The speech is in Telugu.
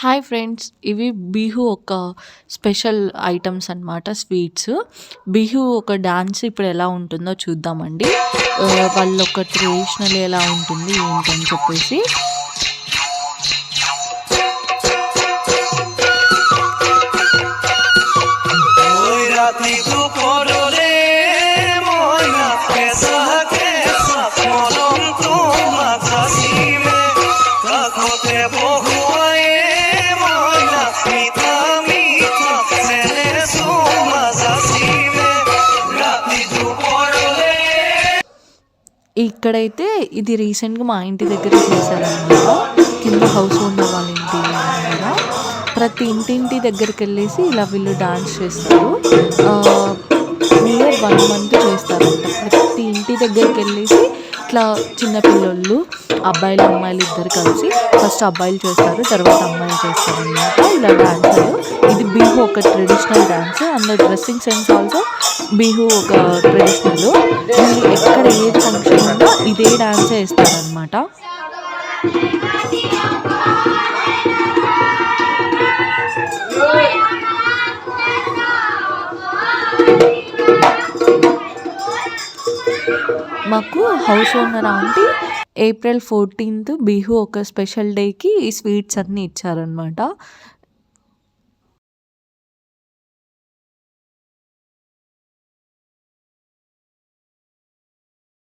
Hi friends! ఇవి బిహు ఒక స్పెషల్ ఐటెమ్స్ అనమాట స్వీట్స్. బిహు ఒక డాన్స్ ఇప్పుడు ఎలా ఉంటుందో చూద్దామండి. వాళ్ళొక ట్రెడిషనల్ ఎలా ఉంటుంది ఏంటని చెప్పేసి. ఇక్కడైతే ఇది రీసెంట్‌గా మా ఇంటి దగ్గర చేశారనమాట. కింద హౌస్ ఓనర్ వాళ్ళ ఇంటి దగ్గర. ప్రతి ఇంటింటి దగ్గరికెళ్ళేసి ఇలా వీళ్ళు డాన్స్ చేస్తారు. నియర్ 1 మంత్ చేస్తారంట. ప్రతి ఇంటి దగ్గరికెళ్ళేసి ఇట్లా చిన్న పిల్లోళ్ళు, అబ్బాయిలు, అమ్మాయిలు ఇద్దరు కలిసి ఫస్ట్ అబ్బాయిలు చేస్తారు. తర్వాత అమ్మాయిలు చేస్తారనమాట. ఇలా డాన్సులు. ఇది బిహు ఒక traditional dance. And dressing sense also Bihu ఒక ట్రెడిషనల్. వీళ్ళు ఎక్కడ ఏది ఫంక్షన్ ఉన్నా ఇదే డాన్సే వేస్తారనమాట. మాకు house owner aunty April 14th Bihu ఒక స్పెషల్ డేకి ఈ స్వీట్స్ అన్నీ ఇచ్చారనమాట.